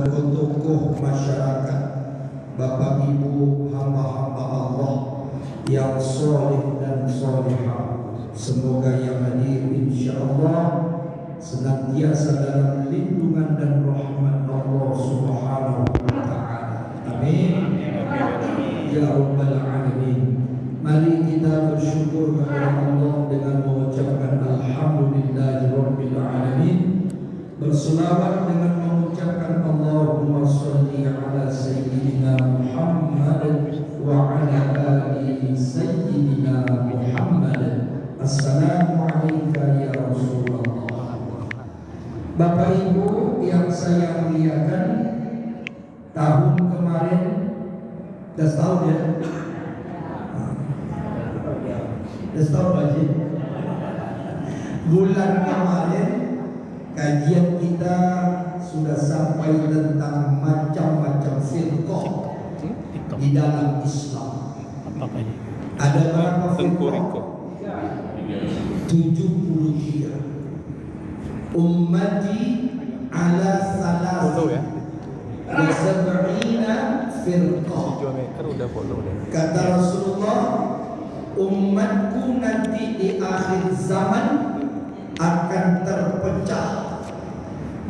tokoh masyarakat, Bapak Ibu hamba-hamba Allah yang soleh dan solehah, semoga yang hadir insyaallah senantiasa dalam lindungan dan rahmat Allah Subhanahu wa taala. Amin. Ya rabbal alamin. Mari kita bersyukur kepada Allah dengan mengucapkan alhamdulillahirabbil alamin. Berselawat dengan mengucapkan Allahumma sholli ala sayyidina Muhammad wa ala ali sayyidina Muhammad. Assalamu alayka ya Rasulullah. Bapak Ibu yang saya muliakan, tahun kemarin dah setahun ya. Dah setahun lagi. Bulan kemarin kajian kita sudah sampai tentang macam-macam firqah di dalam Islam. Ada berapa firqah? 73. Ummati ala salas wa sab'ina firqah. Kata Rasulullah, umatku nanti di akhir zaman akan terpecah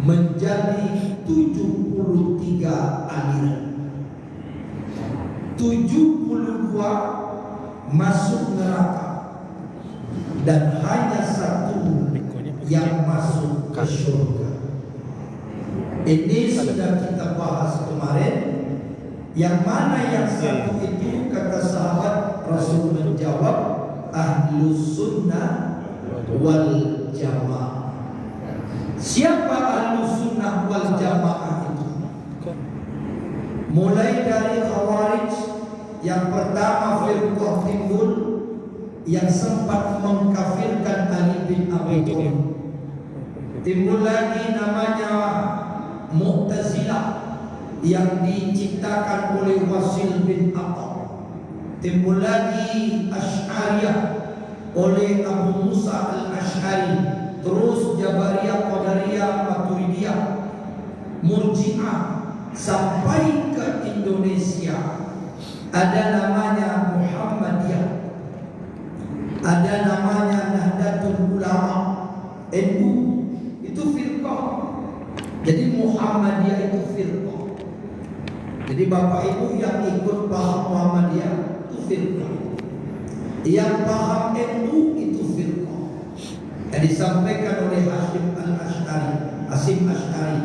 menjadi 73 aliran. 72 masuk neraka dan hanya satu yang masuk ke surga. Ini sudah kita bahas kemarin. Yang mana yang satu itu, kata sahabat Rasul menjawab, Ahlus Sunnah wal Jamaah. Siapa Ahlus Sunnah wal Jamaah itu? Mulai dari Khawarij, yang pertama firqah timbul yang sempat mengkafirkan Ali bin Abi Thalib. Timbul lagi namanya Mu'tazilah yang diciptakan oleh Wasil bin Atta. Timbul lagi Asy'ariyah oleh Abu Musa al-Asy'ari. Terus Jabariyah, Qadariyah, Maturidiyah, Murji'ah, sampai ke Indonesia ada namanya Muhammadiyah, ada namanya Nahdlatul Ulama, NU. Itu firqah. Jadi Muhammadiyah itu firqah. Jadi Bapak Ibu yang ikut paham Muhammadiyah itu firqah. Yang paham NU itu firqah. Yang disampaikan oleh Hasyim Asy'ari,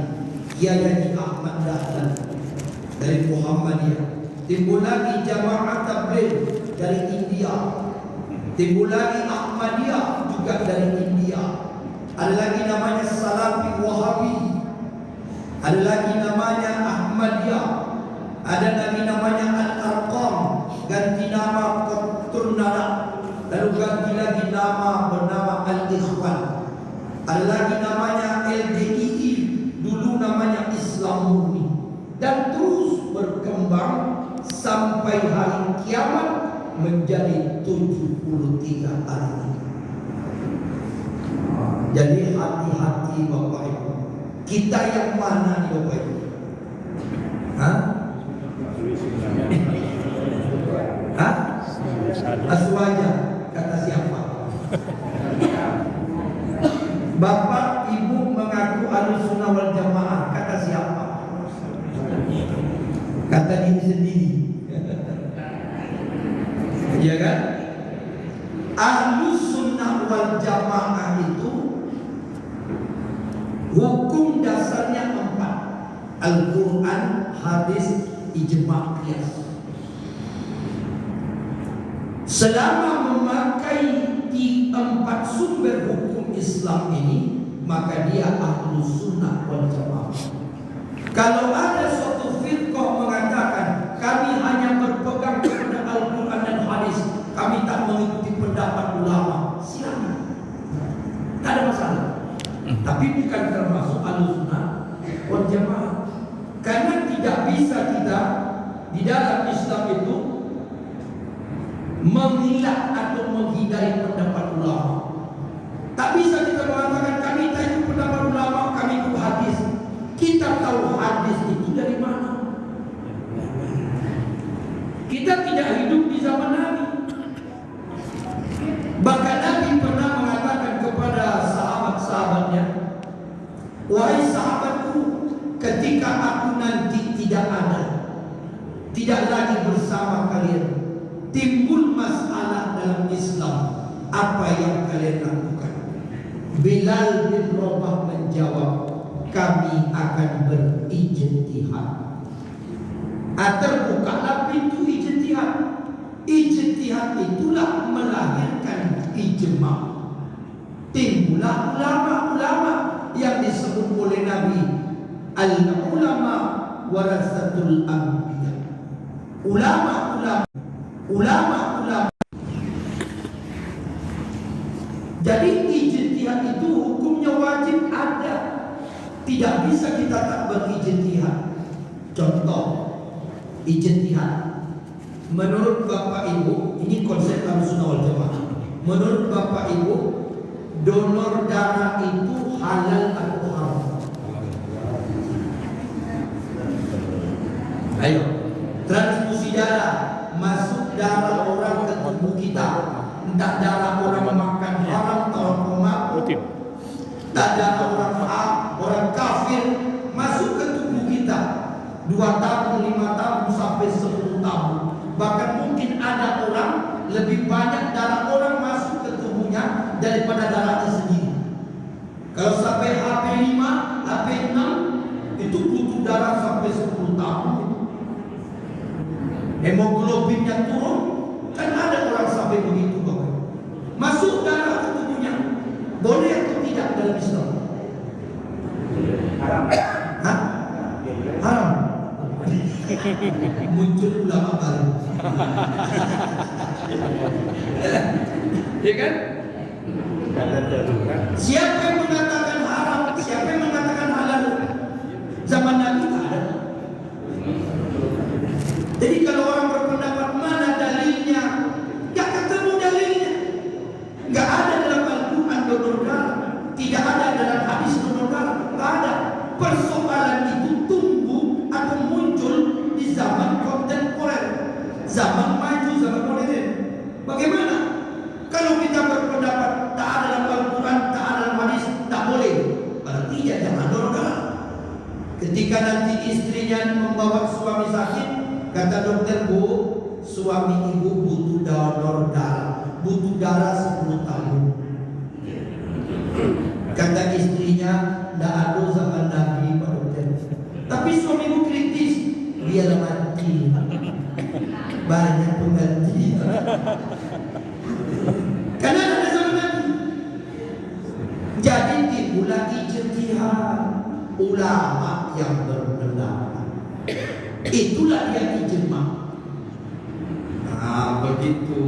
Kiai Haji Ahmad Dahlan dari Muhammadiyah. Timbul lagi Jamaah Tabligh dari India. Timbul lagi Ahmadiyah juga dari India. Ada lagi namanya Salafi Wahabi. Ada lagi namanya Ahmadiyah. Ada lagi namanya Al-Arqam, ganti nama Qatul Nada, lalu ganti lagi nama bernama Al-Ikhwan. Ada lagi namanya LDII, dulu namanya Islam Murni, dan terus berkembang sampai hari kiamat menjadi 73 aliran. Jadi hati-hati Bapak Ibu. Kita yang mana nih Bapak Ibu? Hah? Hah? Aswaja, kata siapa? Bapak Ibu mengaku Ahlus Sunnah wal Jamaah, kata siapa? Kata diri sendiri. Iya kan? Ahlus Sunnah wal Jamaah itu hukum dasarnya 4: Al-Quran, hadis, ijma' qiyas. Selama memakai di 4 sumber hukum Islam ini, maka dia Ahlus Sunnah wal Jamaah. Kalau ada suatu firqah mengatakan kami hanya berpegang kepada Al-Quran dan hadis, kami tak mengikuti pendapat ulama, silakan, tak ada masalah. Tapi bukan termasuk Ahlus Sunnah wal Jamaah. Karena tidak bisa kita di dalam Islam itu mengilah atau menghindari pendapat ulama. Tak bisa kita mengatakan kami tak ikut pendapat ulama, kami ikut hadis. Kita tahu hadis ketika aku nanti tidak ada, tidak lagi bersama kalian, timbul masalah dalam Islam, apa yang kalian lakukan? Bilal bin Rabah menjawab, kami akan berijtihad. Terbukalah pintu ijtihad. Ijtihad itulah melahirkan ijma. Timbullah ulama-ulama yang disebut oleh Nabi, al-ulama warasatul anbiya. Ulama-ulama. Jadi ijtihad itu hukumnya wajib ada. Tidak bisa kita tak berijtihad. Contoh ijtihad. Menurut Bapak Ibu, ini konsep Ahlussunnah wal Jamaah. Menurut Bapak Ibu, donor darah itu halal atau haram? Ayo, transfusi darah, masuk darah orang ke tubuh kita, entah darah orang makan haram atau orang tak darah orang kafir masuk ke tubuh kita 2 tahun, 5 tahun sampai 10 tahun. Bahkan mungkin ada orang lebih banyak darah orang masuk ke tubuhnya daripada darahnya sendiri. Kalau sampai HP5, HP6 itu butuh darah sampai 10 tahun. Hemoglobinnya turun, kan ada orang sampai begitu Bapak. Masuk darah ke tubuhnya, boleh atau tidak dalam Islam? Haram. Hah? Haram. Muncul ulama baru. Ya kan? Siapa yang mengatakan haram? Siapa yang mengatakan halal? Zaman Nabi tak ada. Jadi kalau orang berpendapat mana dalilnya, gak ketemu dalilnya. Gak ada dalam Al-Quran donor darah, tidak ada dalam hadis donor darah, gak ada. Persoalan itu tumbuh atau muncul di zaman kontemporer, zaman maju, zaman modern. Bagaimana? Kalau kita berpendapat tak ada dalam Al-Quran, tak ada dalam hadis, tak boleh. Berarti ya jangan donor darah. Ketika nanti istrinya membawa suami sakit, kata dokter, Bu, suami ibu butuh donor darah, butuh darah 10 tahun. Kata istrinya, tidak ada zaman Nabi Pak Dokter. Tapi suami ibu kritis, dia mati, banyak pengganti. Karena ada zaman Nabi. Jadi timbullah ijtihad ulama yang berpendapat. Itulah yang ijma. Nah, begitu.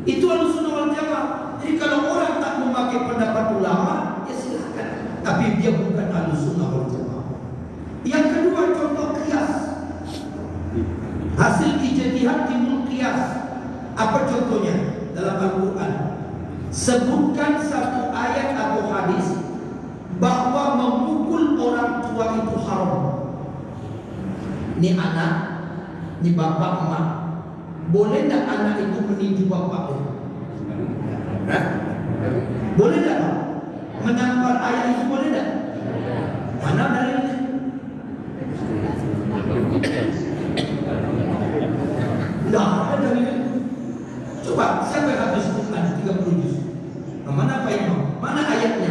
Itu Ahlussunnah wal Jamaah. Jadi kalau orang tak memakai pendapat ulama, ya silakan. Tapi dia bukan Ahlussunnah wal Jamaah. Yang kedua, contoh qiyas. Hasil ijtihad timbul qiyas. Apa contohnya? Dalam Al-Quran sebutkan satu ayat atau hadis bahwa memukul orang tua itu haram. Ini anak, ini bapak emak. Boleh tak anak itu meninju bapaknya? Boleh tak? Menampar ayah itu boleh tak? Mana dalilnya? Tidak ada dalilnya. Coba siapa yang habis Quran 30 juz? Mana apa itu? Mana ayatnya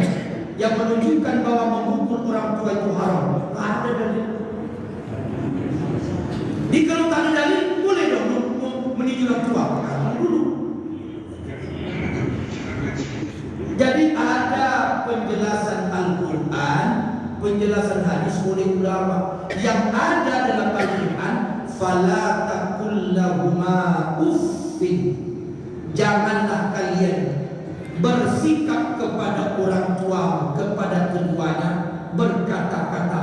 yang menunjukkan bahwa memukul orang tua itu haram? Tidak ada dalil. Jadi kalau tak ada dalil, boleh dong meninju orang tua. Dulu. Jadi ada penjelasan Al-Quran, penjelasan hadis oleh ulama. Yang ada dalam Al-Quran, fala taqul lahuma uffin. Janganlah kalian bersikap kepada orang tua, kepada keduanya berkata-kata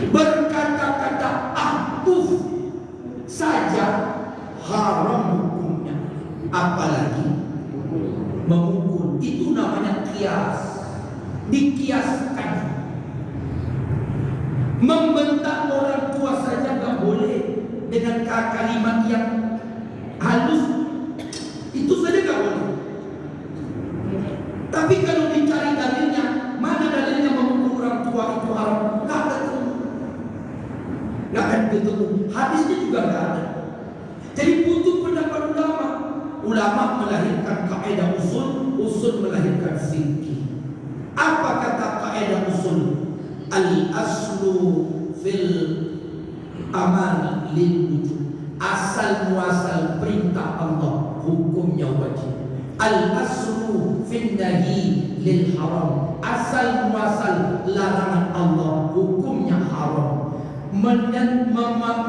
berkata-kata saja haram hukumnya, apalagi memukul. Itu namanya qiyas. Dikiaskan. Membentak orang tua saja nggak boleh dengan kalimat yang halus, itu saja nggak boleh. Tapi kalau dicari dalilnya, mana dalilnya memukul orang tua itu haram, nggak ketemu. Nggak akan ketemu. Hadisnya juga nggak ada. Jadi butuh pendapat ulama. Ulama melahirkan kaidah usul, usul melahirkan fikih. Apa kata kaidah usul? Al-aslu fil amal lil wujud. Asal muasal perintah Allah hukumnya wajib. Al-aslu fin nahi lil haram. Asal muasal larangan Allah hukumnya haram.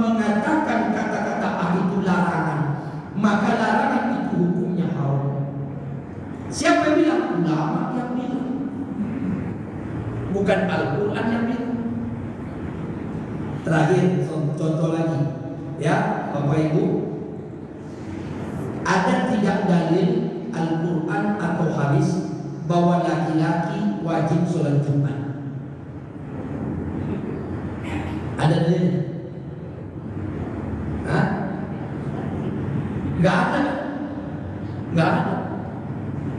Mengatakan kata-kata itu larangan, maka larangan itu hukumnya haram. Siapa yang bilang? Ulama yang bilang, bukan Al-Quran yang bilang. Terakhir contoh lagi, ya Bapak Ibu, ada tidak dalil Al-Quran atau hadis bahwa laki-laki wajib sholat Jumat? Ada dalilnya? Hah? Nggak ada. Nggak ada.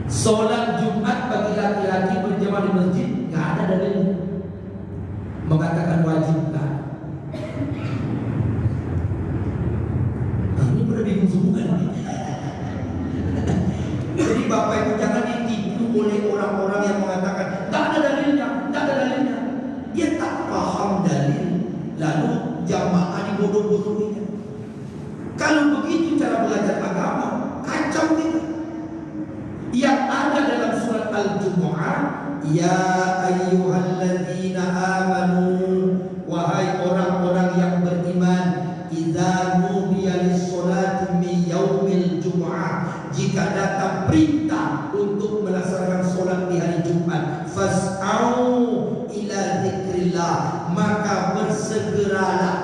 Sholat Jumat bagi laki-laki berjamaah di masjid nggak ada dalilnya mengatakan wajib. Nggak ada. Ini udah bingung semua nih. Jadi Bapak Ibu jangan ditipu oleh orang-orang yang mengatakan nggak ada dalilnya, nggak ada dalilnya. Dia tak paham dalil, lalu jamaah dibodoh-bodohinya. Kalau begitu cara belajar agama, kacau kita. Yang ada dalam surat Al-Jumu'ah, ya ayyuhalladzina amanu, wahai orang-orang yang beriman, idza nudiya lis-sholati min yaumil jumu'ah, jika datang perintah untuk melaksanakan sholat di hari Jumat, fas'au ila dzikrillah, maka bersegeralah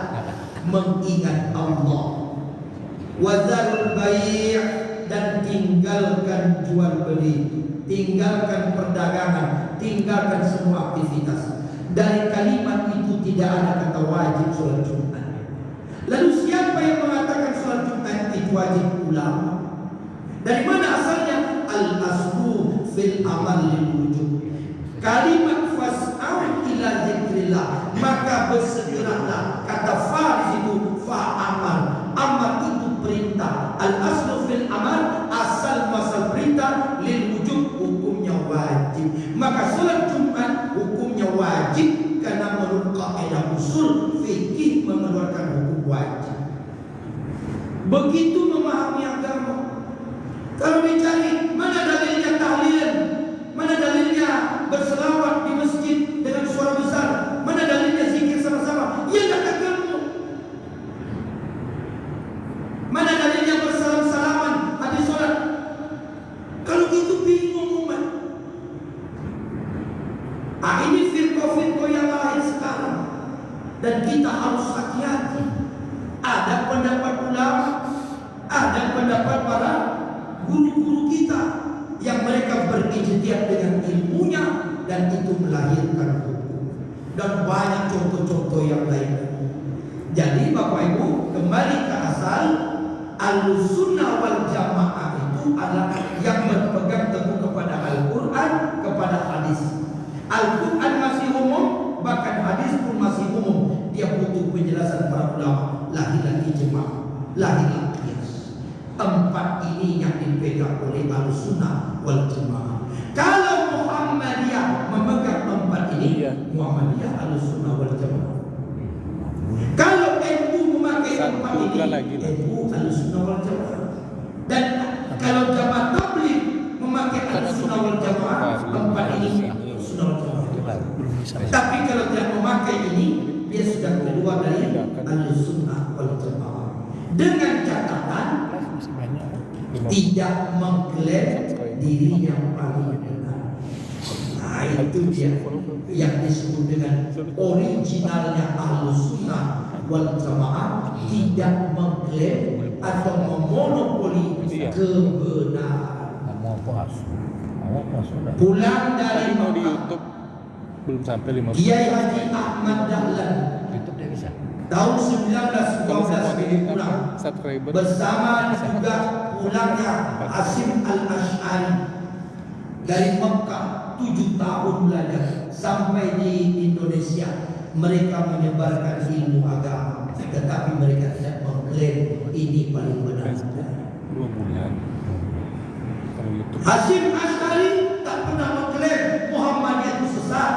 mengingat Allah. Wadzarul bai', dan tinggalkan jual beli, tinggalkan perdagangan, tinggalkan semua aktivitas. Dari kalimat itu tidak ada kata wajib sholat Jumat. Lalu siapa yang mengatakan sholat Jumat itu wajib? Ulama. Dari mana asalnya? Al-aslu fil amal lil wujud. Kalimat fas'au ila dzikrillah, maka bersegeralah. Kata fa di situ fa amal. Amal itu perintah. Al-aslu fil amal, asal masal perintah, lil wujud hukumnya wajib. Maka sholat Jumat hukumnya wajib karena menurut kaidah usul fikih mengeluarkan hukum wajib. Begitu memahami agama. Kalau dicari mana dalilnya tahlil, mana dalilnya berselawat di masjid dengan suara besar, mana dalilnya zikir sama-sama, ya tak ketemu. Mana dalilnya bersalam-salaman habis sholat? Kalau gitu bingung umat. Ini firqah-firqah yang lahir sekarang, dan kita harus hati-hati. Ada pendapat ulama, ada pendapat para guru-guru kita yang mereka berijtihad dengan ilmunya, dan itu melahirkan hukum. Dan banyak contoh-contoh yang lain. Jadi Bapak Ibu, kembali ke asal, Ahlussunnah wal Jamaah itu adalah yang berpegang teguh kepada Al-Quran, kepada hadis. Al-Quran masih umum, bahkan hadis pun masih umum. Dia butuh penjelasan para ulama. Lahirlah ijma', lahirlah qiyas. Empat ini yang dipegang oleh Ahlussunnah wal Jamaah. Kalau Muhammadiyah memegang empat ini, Muhammadiyah Ahlussunnah wal Jamaah. Kalau NU memakai empat ini, NU Ahlussunnah wal Jamaah. Dan kalau Jamaah Tabligh memakai Ahlussunnah wal Jamaah, empat ini Ahlussunnah wal Jamaah. Tapi kalau tidak memakai ini, dia sudah keluar dari Ahlussunnah wal Jamaah. Dengan catatan tidak mengklaim dirinya paling benar. Nah, itu dia yang disebut dengan originalnya Ahlussunnah wal Jamaah, tidak mengklaim atau memonopoli kebenaran. Pulang dari Makkah, belum sampai 50. Kiai Haji Ahmad Dahlan tahun 1912 ini pulang bersama juga pulangnya Hasim Al-Asy'ari dari Mekah 7 tahun belajar sampai di Indonesia. mereka menyebarkan ilmu agama, tetapi mereka tidak mengklaim ini paling benar. 2 bulan. Kalau YouTube. Hasyim Asy'ari tak pernah mengklaim Muhammadiyah itu sesat.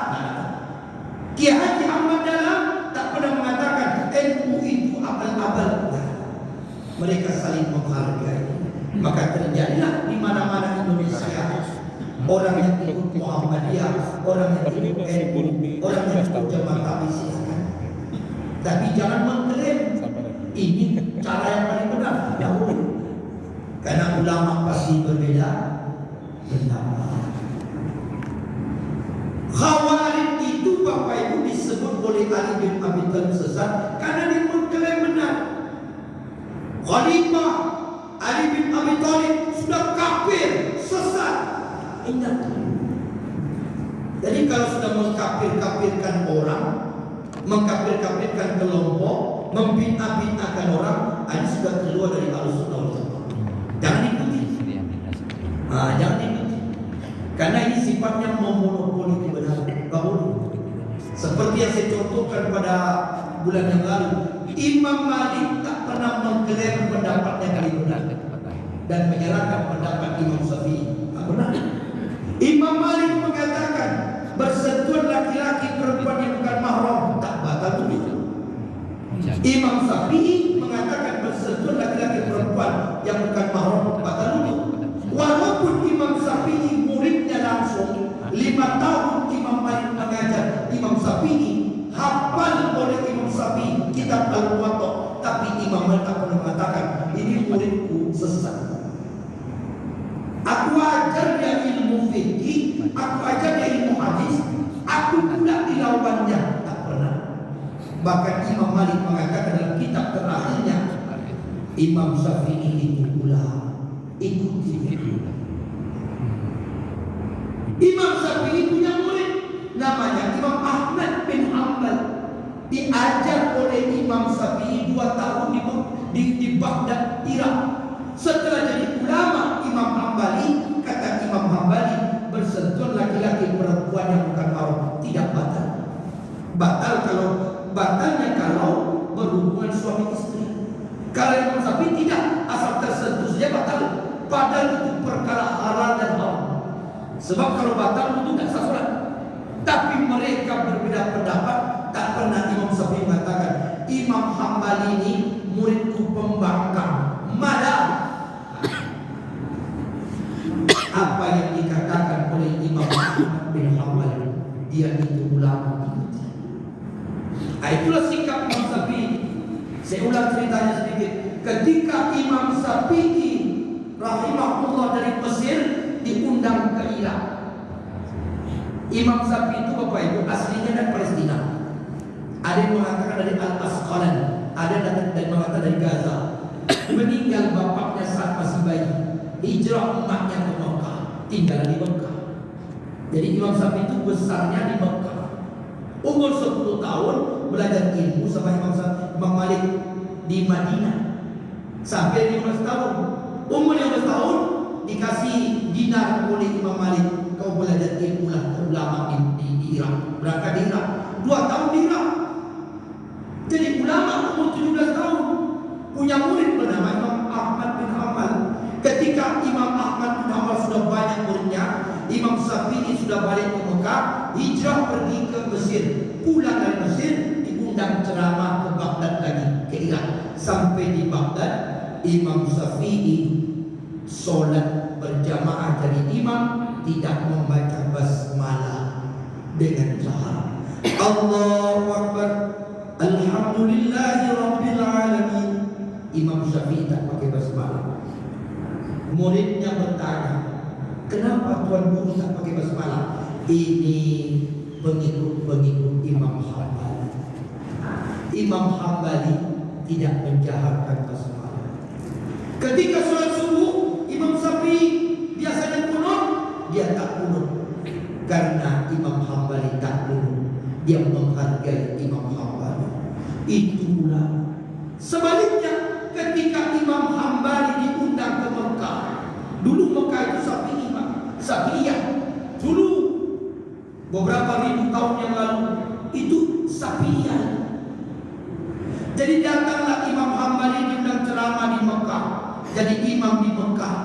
Kiai Haji Ahmad Dahlan tak pernah mengatakan NU itu abal-abal. Mereka saling menghargai. Maka terjadilah di mana-mana Indonesia orang yang ikut Muhammadiyah, orang yang ikut NU, orang yang ikut Jamaah Tabligh silakan. Tapi jangan mengklaim ini cara yang paling benar. Jauh. Karena ulama pasti berbeda pendapat. Khawarij itu Bapak Ibu disebut oleh Ali bin Abi Thalib sesat karena dia mengklaim benar. Khalifah Ali bin Abi Thalib sudah kafir, sesat. Ingat. Jadi kalau sudah mengkafir-kafirkan orang, mengkafir-kafirkan kelompok, membina-binakan orang, ini sudah keluar dari Ahlussunnah wal Jamaah. Jangan ikuti. Jangan ikuti. Karena ini sifatnya memonopoli kebenaran. Bahwa seperti yang saya contohkan pada bulan yang lalu, Imam Malik tak pernah mengklaim pendapatnya kali benar dan menyalahkan pendapat Imam Syafi'i. Tak pernah. Imam Malik mengatakan bersentuhan laki-laki perempuan yang bukan mahram tak batal wudhu. Imam Syafi'i mengatakan bersentuhan laki-laki perempuan yang bukan mahram batal wudhu. Walaupun Imam Syafi'i muridnya langsung 5 tahun Imam Malik mengajar Imam Syafi'i, hafal oleh Imam Syafi'i kitab Al-Muwatta, tapi Imam Malik tak pernah mengatakan ini muridku sesat. Aku ajar dia ilmu fikih, aku ajar dia ilmu hadis, aku pula dilawannya, tak pernah. Bahkan Imam Malik mengatakan dalam kitab terakhirnya, Imam Syafi'i itu pula ikuti. Imam Syafi'i punya murid namanya Imam Ahmad bin Hanbal, diajar oleh Imam Syafi'i 2 tahun di Baghdad, Irak. Setelah jadi ulama Imam Hambali, kata Imam Hambali, bersentuhan laki-laki perempuan yang bukan mahram tidak batal. Batalnya kalau berhubungan suami istri. Kalau Imam Syafi'i tidak, asal tersentuh saja batal. Padahal itu perkara halal dan haram. Sebab kalau batal itu tidak sah salat. Tapi mereka berbeda pendapat. Tak pernah Imam Syafi'i mengatakan Imam Hambali ini muridku pembangkang. Malah apa yang dikatakan oleh Imam Ahmad bin Hanbal, dia itu ulama. Itulah sikap Imam Syafi'i. Saya ulang ceritanya sedikit. Ketika Imam Syafi'i rahimahullah dari Mesir diundang ke Irak. Imam Syafi'i itu Bapak Ibu aslinya dari Palestina. Ada yang mengatakan dari Al-Asqalan, ada yang mengatakan dari Gaza. Meninggal bapaknya saat masih bayi. Hijrah emaknya ke Mekah, tinggal di Mekah. Jadi Imam Syafi'i itu besarnya di Mekah. Umur 10 tahun belajar ilmu sama Imam Malik di Madinah. Sampai 15 tahun. Umur 15 tahun dikasih dinar oleh Imam Malik. Kau belajar ilmu lah, ulama di Irak. Berangkat di Irak. 2 tahun di Irak. Jadi ulama umur 17 tahun. Punya murid bernama Imam Ahmad bin Hanbal. Ketika Imam Ahmad bin Hanbal sudah banyak muridnya, Imam Syafi'i sudah balik ke Mekah, hijrah pergi ke Mesir. Pulang dari Mesir, diundang ceramah ke Baghdad lagi, ke Irak. Sampai di Baghdad, Imam Syafi'i solat berjamaah jadi imam, tidak membaca basmalah dengan jahar. Allahu Akbar, Alhamdulillahi Rabbil Alamin. Imam Syafi'i tak pakai basmalah. Muridnya bertanya, kenapa Tuan Guru tak pakai basmalah? Ini pengikut-pengikut Imam Hambali. Imam Hambali tidak menjaharkan basmalah. Ketika sholat subuh, Imam Syafi'i biasanya kunut, dia tak kunut. Karena Imam Hambali tak kunut, dia menghargai Imam Hambali. Itulah. Sebaliknya, ketika Imam Hambali diundang ke Mekah, dulu Mekah itu Syafi'iyah. Dulu beberapa ribu tahun yang lalu itu Sapian. Jadi datanglah Imam Hambali diundang ceramah di Mekah. Jadi imam di Mekah.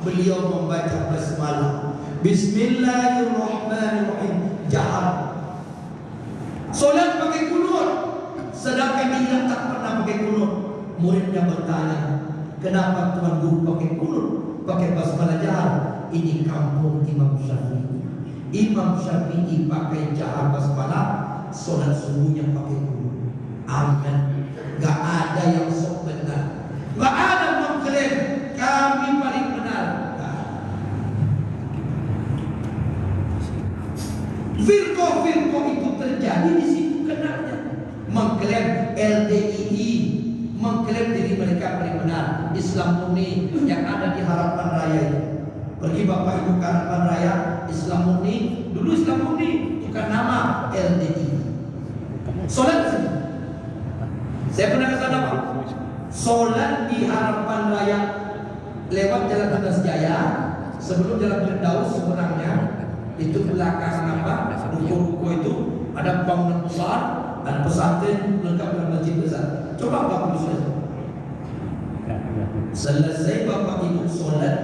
Beliau membaca basmalah. Bismillahirrahmanirrahim. Jahat. Solat pakai kunut. Sedangkan dia tak pernah pakai kunut. Muridnya bertanya, kenapa Tuan Guru pakai kunut, pakai basmalah jahat? Ini kampung Imam Syafi'i. Imam Syafi'i pakai jahat basmalah, solat subuhnya pakai kunut. Amin. Gak ada yang sok benar. Gak ada mengklaim kami paling benar. Firqah-firqah itu terjadi di situ kenanya. Mengklaim LDII, mengklaim diri mereka paling benar. Islam murni yang ada di Harapan Raya itu. Pergi Bapak Ibu ke Harapan Raya, Islam murni. Dulu Islam murni bukan nama LDII. Solat sini. Saya pernah ke sana Pak. Solat di Harapan Raya lewat Jalan Tandas Jaya sebelum Jalan Firdaus sebenarnya. Itu belakang apa? Ruko-ruko itu ada bangunan besar, ada pesantren lengkap dengan masjid besar. Coba Bapak Ibu sholat. Selesai Bapak Ibu sholat,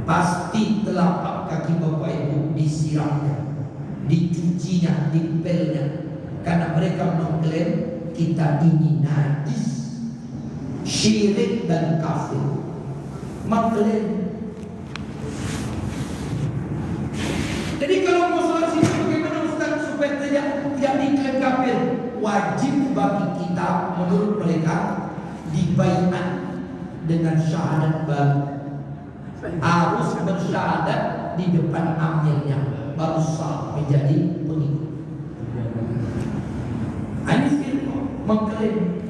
pasti telapak kaki Bapak Ibu disiramnya, dicucinya, dipelnya, karena mereka mengklaim kita ini najis, syirik dan kafir. Mengklaim. Jadi kalau mau sholat sini bagaimana Ustaz supaya tidak diklaim kafir? Wajib bagi kita menurut mereka dibaiat dengan syahadat baru. Harus bersyahadat di depan amirnya baru sah menjadi pengikut. Ini firman mengklaim.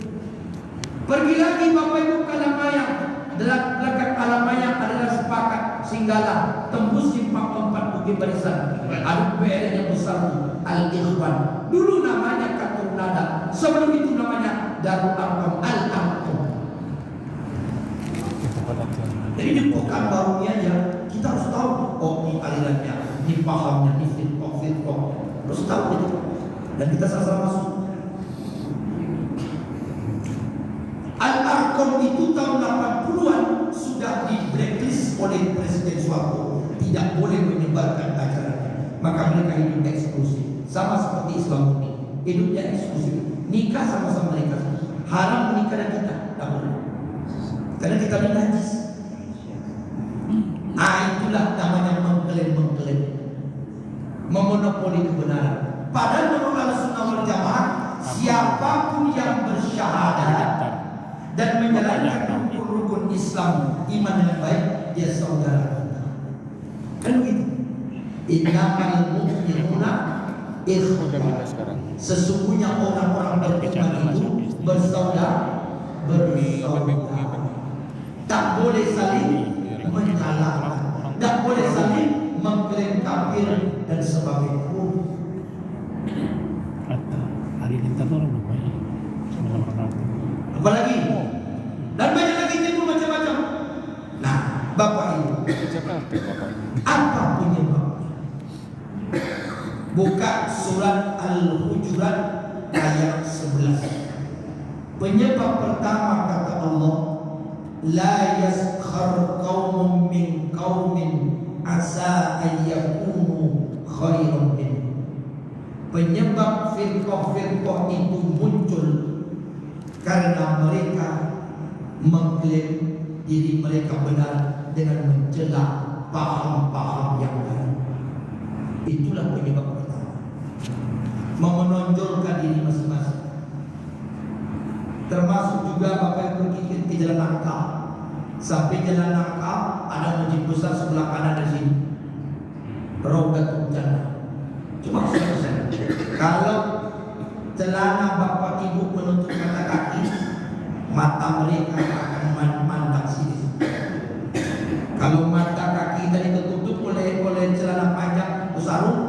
Pergi lagi Bapak Ibu ke Alamayang. Dekat Alamayang adalah sepakat Singgala tembus simpang 4 Bukit Barisan. Ada PL yang besar Al-Ikhwan. Dulu namanya Katur Nada. Sebelum itu namanya Darul Arqam Al-Arqam. Jadi di bukan barunya ya kita harus tahu. Oh ini alirannya, ini pahamnya, ini firqah. Harus tahu itu. Dan kita sama-sama masuk. Al-Arqam itu tahun 80-an sudah di blacklist oleh Presiden Soeharto. Tidak boleh menyebarkan ajarannya. Maka mereka hidup eksklusif. Sama seperti Islam ini. Hidupnya eksklusif. Nikah sama-sama mereka. Haram menikah dengan kita. Tak boleh. Karena kita ini najis. Itulah namanya mengklaim. Memonopoli kebenaran. Padahal menurut Ahlussunnah wal Jamaah, siapapun yang bersyahadat dan menjalankan rukun Islam iman dengan baik, dia saudara kita. Kan begitu. Innamal mu'minuna ikhwah. Sesungguhnya orang-orang beriman itu bersaudara. Tak boleh saling menyalahkan, tak boleh saling mengklaim kafir dan sebagainya. Apalagi dan banyak lagi timbul macam-macam. Nah, Bapak Ibu, apa penyebabnya? Buka surat Al-Hujurat ayat 11. Penyebab pertama kata Allah, la yaskhar qaumun min qaumin asa an yakunu khairan minhum. Penyebab firqah-firqah itu muncul karena mereka mengklaim diri mereka benar dengan mencela paham-paham yang lain. Itulah penyebab pertama. Menonjolkan diri masing-masing. Termasuk juga Bapak pergi ke Jalan Nangka. Sampai Jalan Nangka ada masjid besar sebelah kanan di sini. Raudatul Jannah. Cuma saya kalau celana Bapak Ibu menutup mata kaki, mata mereka akan memandang sini. Kalau mata kaki tadi tertutup oleh celana panjang sarung,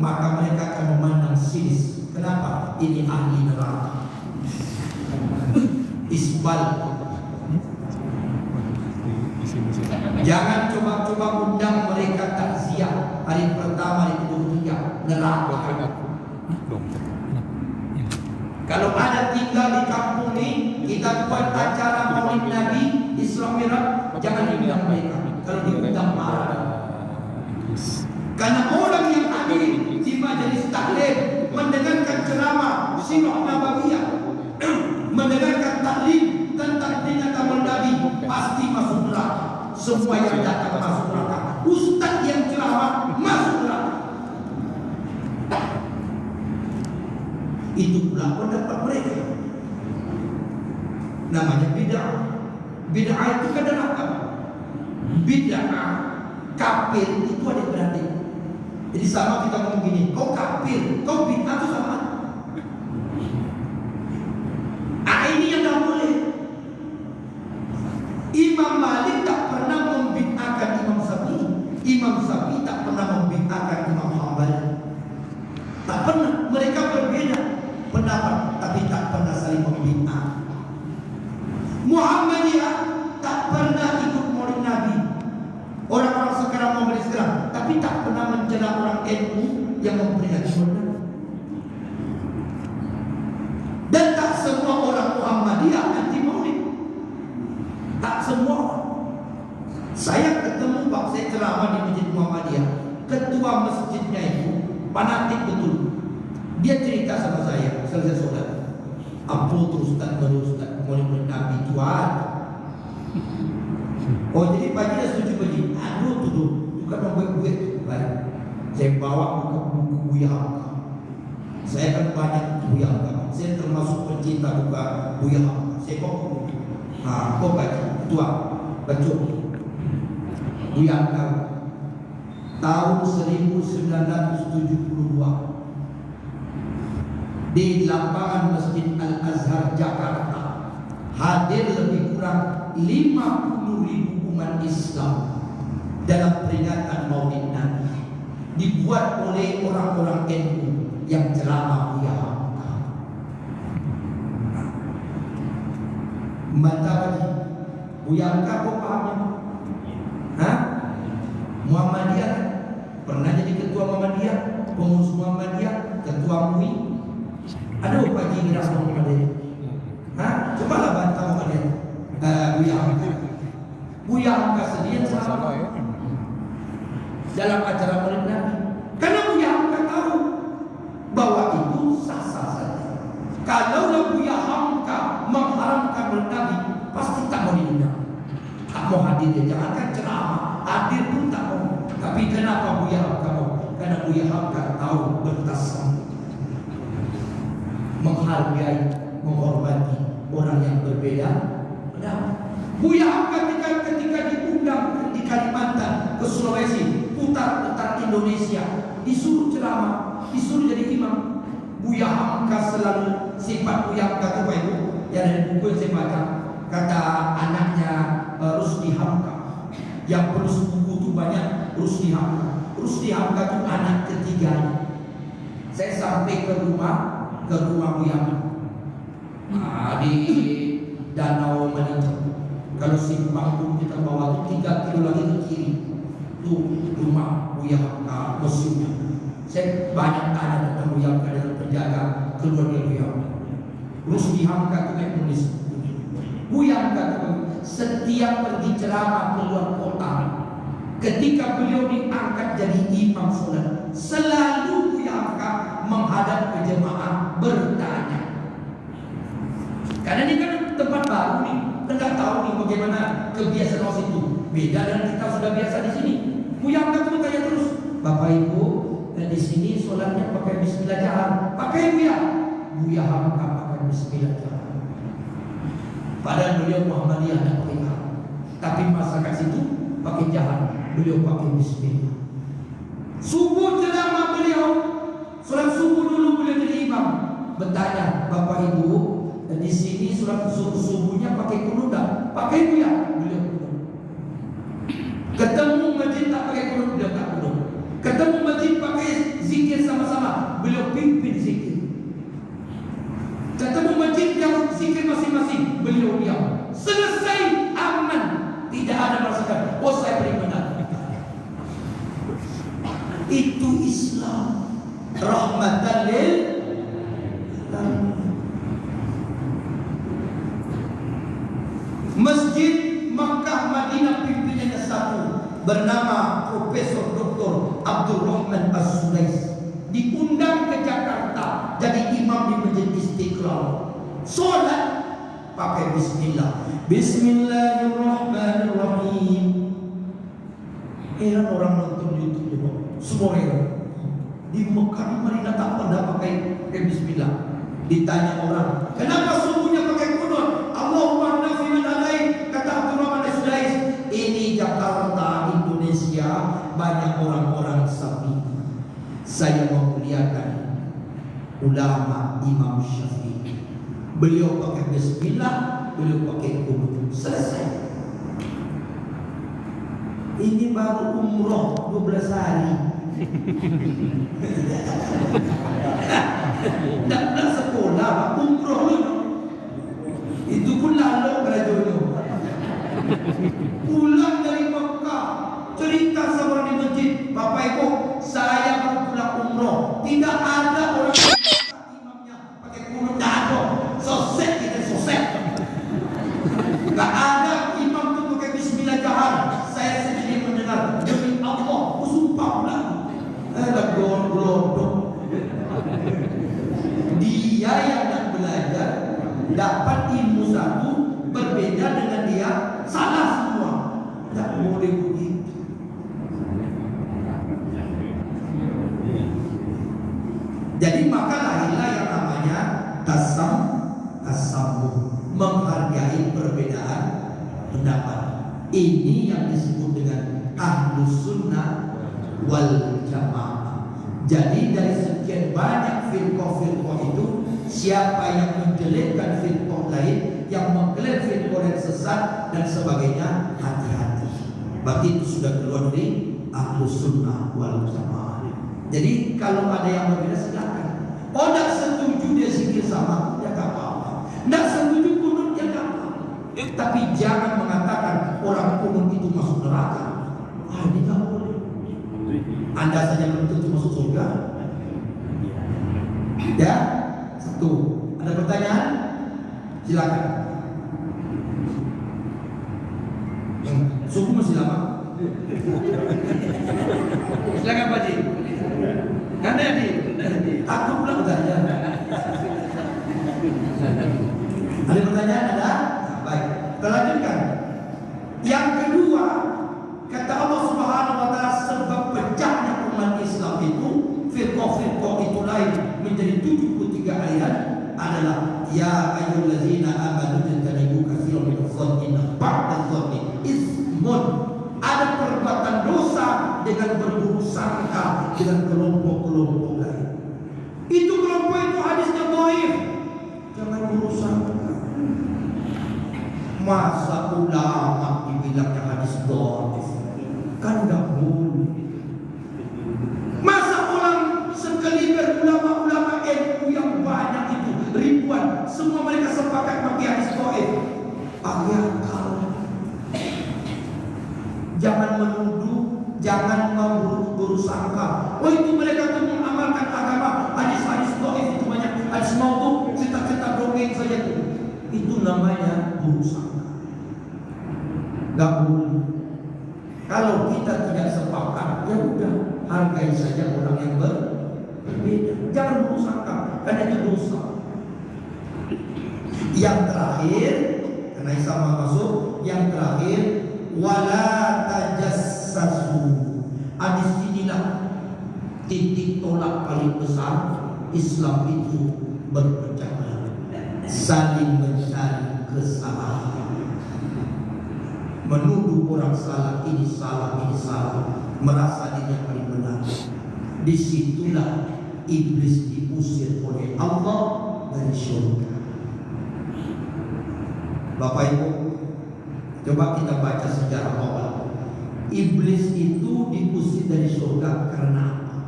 maka mereka akan memandang sini. Kenapa? Ini ahli neraka. Isbal. Jangan coba-coba undang mereka takziah hari pertama, hari kedua, ketiga. Neraka. Kalau ada tinggal di kampung ini, kita buat acara Maulid Nabi, Isra Mi'raj, jangan diundang mereka. Kalau diundang marah. Karena orang yang hadir di majelis taklim, mendengarkan ceramah sirah nabawiyah, mendengarkan taklim tentang peringatan Nabi, pasti masuk neraka. Semua yang datang masuk neraka. Ustaz yang ceramah masuk neraka. Itu pula pendapat mereka. Namanya bid'ah. Bid'ah itu kan apa? Bid'ah kafir itu ada berarti. Jadi sama kita ngomong gini, kau kafir, kau bid'ah itu sama. Ini yang tak boleh. Imam Malik tak pernah membid'ahkan Imam Syafi'i. Imam Syafi'i tak pernah membid'ahkan Imam Hanbali. Tak pernah. Mereka berbeda pendapat, tapi tak pernah saling membid'ah. Muhammadiyah tak pernah ikut Maulid Nabi. Orang-orang sekarang mau beli sekarang, tapi tak pernah mencela orang NU yang memperingati Maulid Nabi. Dan tak semua orang Muhammadiyah anti Maulid. Tak semua. Saya ketemu Pak, saya ceramah di Masjid Muhammadiyah. Ketua masjidnya itu fanatik betul. Dia cerita sama saya selesai sholat. Apa terus Ustaz Maulid Nabi Tuhan? Oh jadi pagi dah setuju pagi. Aduh tuh bukan membuat duit. Baik. Saya bawa buku Buya Hamka. Saya kan banyak Buya Hamka. Saya termasuk pencinta buka Buya Hamka. Saya kok kok baca ketua baca Buya Hamka tahun 1972 di lapangan Masjid Al-Azhar Jakarta hadir lebih kurang 50.000 umat Islam dalam peringatan Maulid Nabi, dibuat oleh orang-orang NU yang ceramah Buya Hamka. Mantap Buya Hamka kok paham? Hah? Muhammadiyah pernah jadi ketua Muhammadiyah, pengurus Muhammadiyah, ketua MUI. Aduh pagi kira sama Muhammadiyah. Hah? Cobalah bantah Muhammadiyah. Buya Hamka. Buya Hamka sendiri sama dalam acara Maulid Nabi. Karena Buya Hamka tahu bahwa itu sah-sah saja. Kalau Buya Hamka mengharamkan Maulid Nabi, pasti tak mau diundang. Tak mau hadir, jangankan ceramah, hadir pun tak mau. Tapi kenapa Buya Hamka mau? Karena Buya Hamka tahu batasan, menghargai, menghormati orang yang berbeda. Buya Hamka ketika diundang di Kalimantan ke Sulawesi, putar-putar Indonesia, disuruh ceramah, disuruh jadi imam. Buya Hamka selalu sifat Buya Hamka itu apa itu? Yang dari buku yang saya baca, kata anaknya Rusdi Hamka, yang penulis buku itu banyak, Rusdi Hamka. Rusdi Hamka itu anak ketiganya. Saya sampai ke rumah Buya Hamka di Danau Manicau. Kalau simpang pun kita bawa itu 3 kilo lagi ke kiri, itu rumah Buya Hamka, museumnya. Saya banyak tanya tentang Buya Hamka dan penjaga keluarga Buya Hamka. Rusdi Hamka itu kayak nulis. Buya Hamka itu setiap pergi ceramah keluar kota, ketika beliau diangkat jadi imam sholat, selalu Buya Hamka menghadap ke jemaah bertanya. Karena ini kan tempat baru nih, kita nggak tahu nih bagaimana kebiasaan orang situ. Beda dengan kita sudah biasa di sini. Buya Hamka itu kayak terus, Bapak Ibu di sini sholatnya pakai Bismillah jalan, pakai Buya Hamka pakai Bismillah jalan. Padahal beliau Muhammadiyah dan pakai jalan, tapi masyarakat situ pakai jalan, beliau pakai Bismillah. Subuh ceramah beliau, sholat subuh dulu beliau jadi imam. Bertanya, Bapak Ibu di sini sholat subuhnya pakai kunut tak? Pakai Buya, beliau kunut. Ketemu masjid tak pakai kunut, beliau tak kunut. Ketemu masjid pakai zikir sama-sama, beliau pimpin zikir. Ketemu masjid yang zikir masing-masing, beliau diam. Selesai aman, tidak ada merasakan, oh saya beribadah. Itu Islam, rahmatan lil alamin. Masjid Makkah Madinah pimpinannya satu, bernama Profesor Dr. Abdul Rahman As-Sudais, diundang ke Jakarta jadi imam di Masjid Istiqlal. Solat pakai bismillah. Bismillahirrahmanirrahim. Heran orang nonton YouTube juga. Semua heran. Di Mekah Madinah tak pernah pakai bismillah. Ditanya orang, kenapa subuhnya pakai kunut? Allahumma nafi man alaih. Kata Abdul Rahman As-Sudais, ini Jakarta, Indonesia, banyak orang-orang sapi. Saya memuliakan ulama Imam Syafi'i. Beliau pakai bismillah, beliau pakai kunut. Selesai. Ini baru umroh 12 hari. Tidak sekolah, umroh dulu. Itu pun lalu belajarnya. Pulang dari Mekah, cerita sama di masjid, Bapak Ibu, saya baru pulang umroh. Tidak ada orang imamnya pakai kunut, tidak ada. Sosek kita sosek. Tidak ada imam itu pakai bismillah jahar. Saya sendiri mendengar, demi Allah, sumpah pulang. Ada glodok. Dia yang nak belajar dapat ilmu satu, berbeda dengan dia salah semua. Tak boleh begitu. Jadi maka lahirlah yang namanya tasamuh, menghargai perbedaan pendapat. Ini yang disebut dengan ahlus sunnah wal jamaah. Jadi dari sekian banyak firqah-firqah itu, siapa yang menjelekkan firqah lain, yang mengklaim firqah yang sesat dan sebagainya, hati-hati. Berarti itu sudah keluar dari ahlus sunnah wal jamaah. Jadi kalau ada yang berbeda silakan. Oh, tidak setuju dia zikir sama, ya tak apa-apa. Tidak setuju kunut, ya tak apa-apa. Tapi jangan mengatakan orang kunut itu masuk neraka. Ini tak boleh. Anda saja belum tentu masuk surga. Ya, satu. Ada pertanyaan? Silakan. Suku masih lama. Silakan Pak Ji. Anda di. Aku pulang saja. Ada pertanyaan? Ada? Baik. Kita lanjutkan. Yang kedua, kata Allah Subhanahu wa taala, sebab pecahnya umat Islam itu, firqah-firqah itu lain menjadi 73 ayat adalah ya ayyuhallazina amanu tajtanibu katsiran min adh-dhanni ba'da adh-dhanni ismun. Ada perbuatan dosa dengan berburuk sangka dengan kelompok-kelompok lain. Itu kelompok itu hadisnya dhaif. Jangan buruk sangka. Masa ulama dibilangnya hadis dhaif? Kan enggak boleh. Masa orang sekeliber ulama-ulama NU yang banyak itu, ribuan, semua mereka sepakat pakai hadis dhaif? Pakai akal. Jangan menuduh, jangan memburuk sangka. Oh, itu mereka tuh mengamalkan agama. Hadis-hadis dhaif itu banyak. Hadis maudhu, cerita-cerita dongeng saja itu. Itu namanya buruk sangka. Enggak boleh. Kalau kita tidak sepakat, ya udah, hargai saja orang yang berbeda. Jangan buruk sangka, karena itu dosa. Yang terakhir, karena sama masuk, yang terakhir, wala tajassasu. Hadis inilah titik tolak paling besar Islam itu berpecah belah, saling mencari kesalahan, menuduh orang salah, ini salah, merasa dirinya paling benar. Disitulah iblis diusir oleh Allah dari syurga. Bapak Ibu, coba kita baca sejarah awal. Iblis itu diusir dari surga karena apa?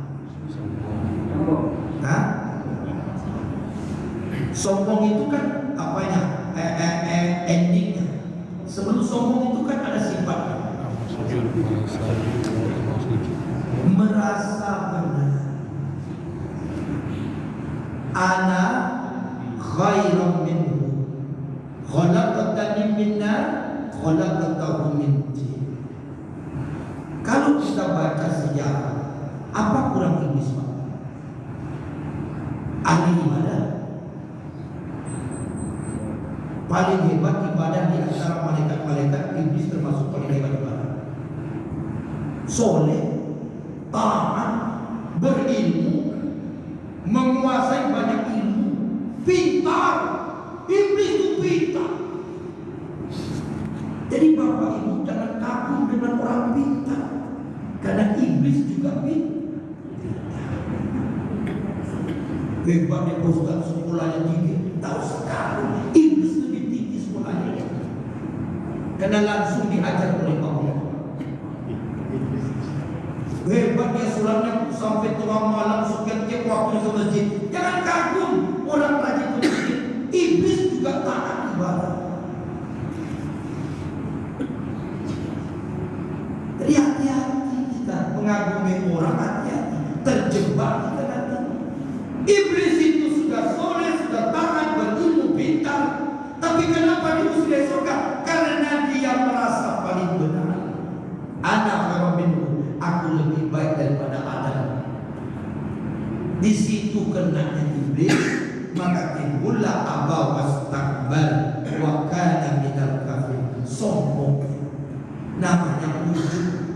Hah? Sombong itu kan apanya? Endingnya. Sebelum sombong itu kan ada sifat merasa benar. Ana khairum minhu, khalaqtani min nar khalaqtahu min tin. Kalau kita baca sejarah, apa kurang iblis Pak? Ahli ibadah. Paling hebat ibadah di antara malaikat-malaikat, iblis termasuk paling hebat ibadah. Soleh, taat, berilmu, menguasai banyak ilmu, pintar. Iblis itu pintar. Jadi Bapak Ibu jangan kagum dengan orang pintar, karena iblis juga pintar. Hebatnya Ustaz, sekolahnya tinggi, tahu sekali iblis lebih tinggi sekolahnya, karena langsung diajar oleh Allah. Hebatnya sholatnya sampai tengah malam, setiap waktu ke masjid. Jangan kagum orang rajin ke masjid, iblis juga taat ibadah. Jadi hati-hati kita mengagumi orang, hati-hati terjebak kita nanti. Iblis itu sudah soleh, sudah taat, berilmu, pintar, tapi kenapa diusir dari surga? Karena dia merasa paling benar. Anak minhu, aku lebih baik daripada Adam. Di situ kenanya iblis, maka timbullah aba wastakbar wa kana minal kafirin. Sombong, namanya ujub.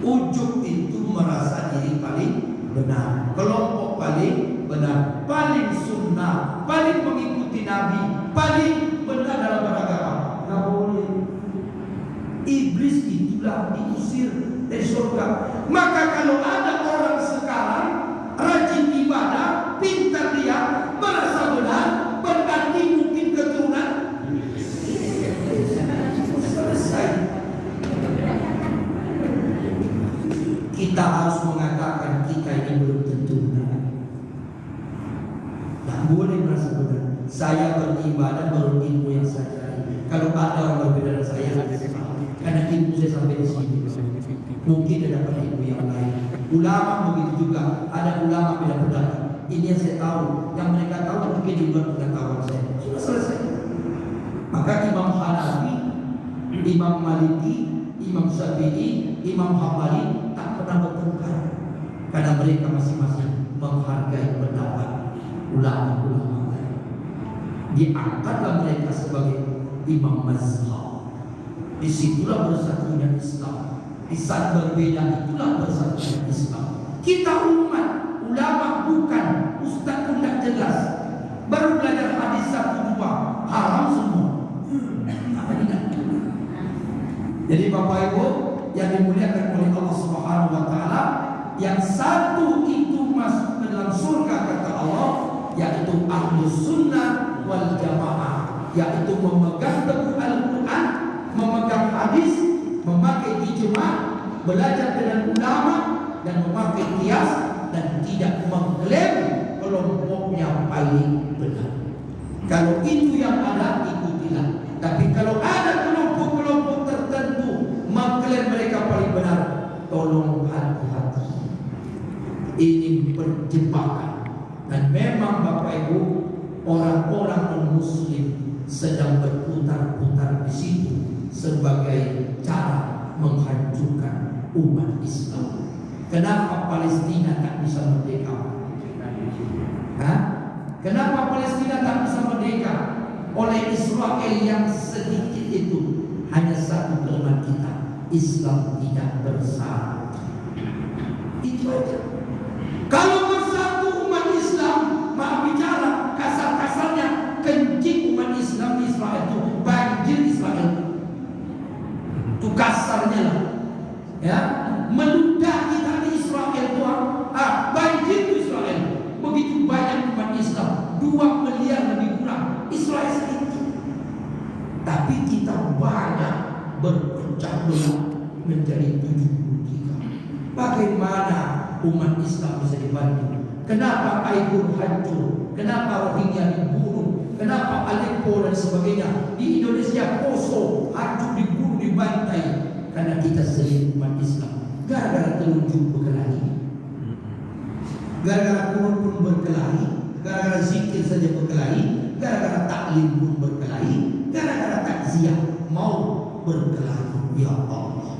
Ujub itu merasa diri paling benar, kelompok paling benar, paling sunnah, paling mengikuti Nabi, paling benar dalam beragama. Nggak boleh. Iblis itulah diusir dari surga. Maka kalau ada orang sekarang rajin ibadah, pintar dia, merasa benar, berarti mungkin keturunan selesai. Kita harus mengatakan kita ini belum tentu benar. Tak boleh merasa benar. Saya beribadah menurut ilmu yang saya cari. Kalau ada orang berbeda dengan saya, karena ilmu saya sampai di sini, mungkin dia dapat ilmu yang lain. Ulama begitu juga. Ada ulama beda pendapat. Ini yang saya tahu, yang mereka tahu mungkin di luar pengetahuan saya. Sudah selesai. Maka Imam Hanafi, Imam Maliki, Imam Syafi'i, Imam Hambali tak pernah bertengkar, karena mereka masing-masing menghargai pendapat ulama-ulama lain. Diangkatlah mereka sebagai imam mazhab. Disitulah bersatunya Islam. Di saat berbeda itulah bersatunya Islam. Kita umat ulama bukan, ustaz pun tak jelas, baru belajar hadis 1 2 haram semua. Apa tidak? Jadi Bapak Ibu yang dimuliakan oleh Allah Subhanahu wa taala, yang satu itu masuk ke dalam surga kata Allah, yaitu Ahlus Sunnah wal Jamaah, yaitu memegang teguh Al-Quran, memegang hadis, memakai ijma', belajar dengan ulama, dan memakai qiyas, dan tidak mengklaim kelompoknya paling benar. Kalau itu yang ada, ikutilah. Tapi kalau ada kelompok-kelompok tertentu mengklaim mereka paling benar, tolong hati-hati. Ini perjebakan. Dan memang Bapak Ibu, orang-orang non-muslim sedang berputar-putar di situ sebagai cara menghancurkan umat Islam. Kenapa Palestina tak bisa merdeka? Hah? Kenapa Palestina tak bisa merdeka? Oleh Israel yang sedikit itu. Hanya satu kalimat kita, Islam tidak bersatu. Itu aja. Kalau bersatu umat Islam, maaf bicara kasar-kasarnya, kencing umat Islam di Israel itu, banjir Israel. Itu kasarnya lah. Ya, meludah kita di Israel tuan. Banjir di Israel. Begitu banyak umat Islam, 2 miliar lebih kurang. Israel sedikit. Tapi kita banyak berpecah belah menjadi 73. Bagaimana umat Islam bisa dibantu? Kenapa Aigur hancur? Kenapa Rohingya dibunuh? Kenapa Aleppo dan sebagainya? Di Indonesia Poso hancur, dibunuh, dibantai. Karena kita sendiri umat Islam. Gara-gara telunjuk berkelahi, gara-gara Quran pun berkelahi, gara-gara zikir saja berkelahi, gara-gara taklim pun berkelahi, gara-gara takziah mau berkelahi, ya Allah.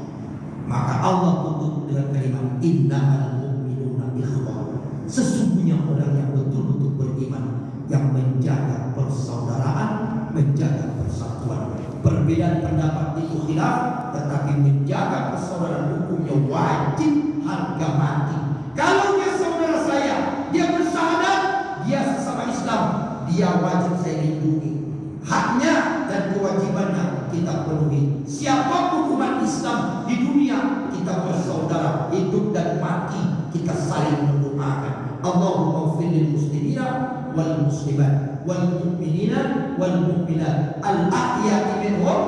Maka Allah tutup dengan kalimat innamal mu'minuna ikhwah. Sesungguhnya orang yang betul-betul beriman, yang menjaga persaudaraan, menjaga persatuan. Perbedaan pendapat itu khilaf, tetapi menjaga persaudaraan hukumnya wajib harga mati. Kalau dia saudara saya, dia bersyahadat, dia sesama Islam, dia wajib saya lindungi. Haknya dan kewajibannya kita penuhi. Siapapun umat Islam di dunia, kita bersaudara, hidup dan mati kita saling mendoakan. Allahumma ighfir lil muslimina wal muslimat wal mu'minina wal mu'minat al ahya'i minhum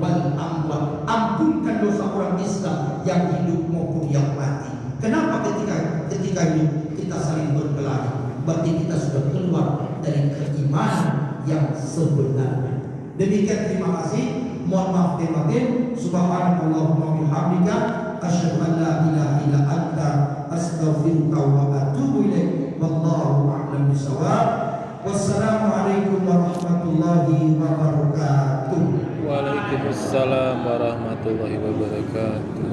wal amwat. Ampunkan dosa orang Islam yang hidup maupun yang mati. Kenapa ketika hidup kita saling berkelahi? Berarti kita sudah keluar dari keimanan yang sebenarnya. Demikian, terima kasih. Mohon maaf batin. Subhanallahumma bihamdika asyhadu an la ilaha illa anta astaghfiruka wa atubu ilaik. Wallahu a'lam bishawab. Wassalamualaikum warahmatullahi wabarakatuh. Waalaikumsalam warahmatullahi wabarakatuh.